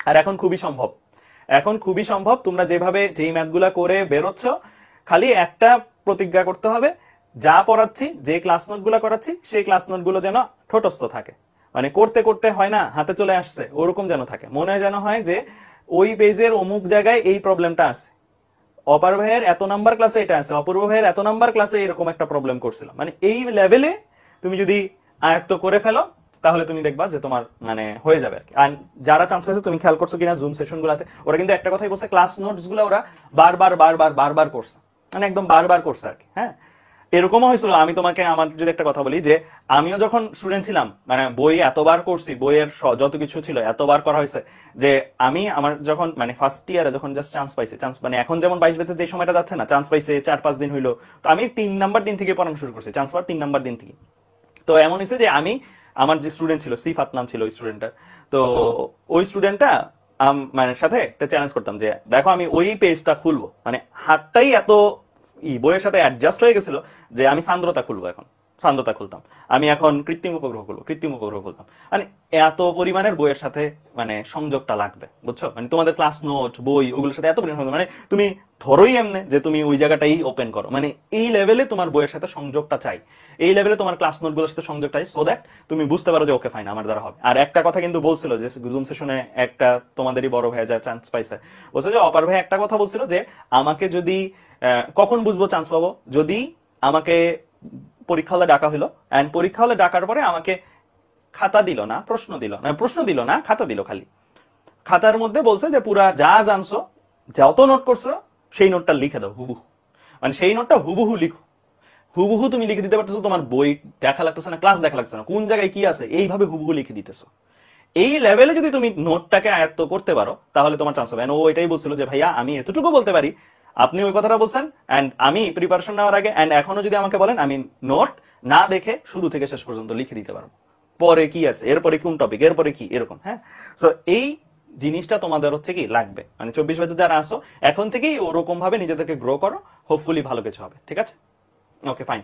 আর এখন খুবই সম্ভব, এখন খুবই সম্ভব। তোমরা যেভাবে যেই ম্যাথগুলা করে বেরোচ্ছ, খালি একটা প্রতিজ্ঞা করতে হবে, যা পড়াচ্ছি, যে ক্লাস নোটগুলো করাচ্ছি, সেই ক্লাস নোটগুলো যেন ঠোঁটস্থ থাকে। মানে করতে করতে হয় না হাতে চলে আসছে, ওরকম যেন থাকে। মনে যেন হয় যে ওই পেজের অমুক জায়গায় এই প্রবলেমটা আছে, অপার ভাইয়ের এত নাম্বার ক্লাসে এটা আছে, অপূর্ব ভাইয়ের এত নাম্বার ক্লাসে এরকম একটা প্রবলেম করছিলাম। মানে এই লেভেলে তুমি যদি আয়ত্ত করে ফেলো, তাহলে তুমি দেখবা যে তোমার মানে হয়ে যাবে আর কি। আর যারা চান্স পেয়েছে, তুমি খেয়াল করছো কিনা জুম সেশন গুলাতে, ওরা কিন্তু একটা কথাই বলছে, ক্লাস নোটস গুলো ওরা বারবার বারবার বারবার করছে, মানে একদম বারবার করছে আর কি। হ্যাঁ, এরকমও হয়েছিল। আমি তোমাকে আমার যদি একটা কথা বলি, যে আমিও যখন স্টুডেন্ট ছিলাম, মানে বই এতবার করছি, বইয়ের যত কিছু ছিল এতবার করা হয়েছে, যে আমি আমার যখন মানে ফার্স্ট ইয়ারে যখন জাস্ট চান্স পাইছে, চান্স মানে এখন যেমন 22 বছর যে সময়টা যাচ্ছে না, চান্স পাইছে 4-5 দিন হইলো, তো আমি 3 নাম্বার দিন থেকে পড়ানো শুরু করছি, চান্স পাওয়ার 3 নাম্বার দিন থেকে। তো এমন হয়েছে যে আমি, আমার যে স্টুডেন্ট ছিল, সিফাত নাম ছিল ওই স্টুডেন্টটা, তো ওই স্টুডেন্টটা মানে সাথে একটা চ্যালেঞ্জ করতাম যে দেখো আমি ওই পেজটা খুলবো, মানে হাতটাই এত বইয়ের সাথে অ্যাডজাস্ট হয়ে গেছিল যে আমি সান্দ্রতা খুলবো, এখন সান্দ্রতা খুলতাম, আমি এখন কৃত্রিম উপগ্রহ খুলবো, কৃত্রিম উপগ্রহ খুলতাম। মানে এত পরিমাণের বইয়ের সাথে মানে সংযোগটা লাগবে, বুঝছো? মানে তোমাদের ক্লাস নোট বই ওগুলোর সাথে এত পরিমাণ মানে তুমি ধরোই এমনি যে তুমি ওই জায়গাটাই ওপেন করো, মানে এই লেভেলে তোমার বইয়ের সাথে সংযোগটা চাই, এই লেভেলে তোমার ক্লাস নোটগুলোর সাথে সংযোগটা চাই, সো দ্যাট তুমি বুঝতে পারো যে ওকে ফাইন, আমার দ্বারা হবে। আর একটা কথা কিন্তু বলছিল যে জুম সেশনে একটা তোমাদেরই বড় ভাই যা চান্স পাইছে, বলছে যে অপার ভাই একটা কথা বলছিল যে আমাকে যদি কখন বুঝবো চান্স পাবো, যদি আমাকে পরীক্ষা হলে ডাকা হলো, এন্ড পরীক্ষা হলে ডাকার পরে আমাকে খাতা দিল না, প্রশ্ন দিল না, প্রশ্ন দিল না, খাতা দিল খালি, খাতার মধ্যে বলছে যে পুরা যা জানছো, যত নোট করছো, সেই নোটটা লিখে দাও হুবহু, মানে সেই নোটটা হুবহু লিখো, হুবহু তুমি লিখে দিতে পারতেছো, তোমার বই দেখা লাগতেছে না, ক্লাস দেখা লাগতেছে না, কোন জায়গায় কি আছে এইভাবে হুবহু লিখে দিতেছো। এই লেভেলে যদি তুমি নোটটাকে আয়ত্ত করতে পারো, তাহলে তোমার চান্স হবে। ও এটাই বলছিল যে ভাইয়া আমি এতটুকু বলতে পারি, আপনি ওই কথাটা বলছেন, এন্ড আমি প্রিপারেশন নেওয়ার আগে এন্ড এখনো যদি আমাকে বলেন, আমি নোট না দেখে শুরু থেকে শেষ পর্যন্ত লিখে দিতে পারবো, পরে কি আছে, এরপরে কোন টপিক, এরপরে কি, এরকম। হ্যাঁ, তো এই জিনিসটা তোমাদের হচ্ছে কি লাগবে, মানে 24 বছর যারা আসো, এখন থেকেই ওরকম ভাবে নিজেদেরকে গ্রো করো, হোপফুলি ভালো কিছু হবে। ঠিক আছে, ওকে ফাইন।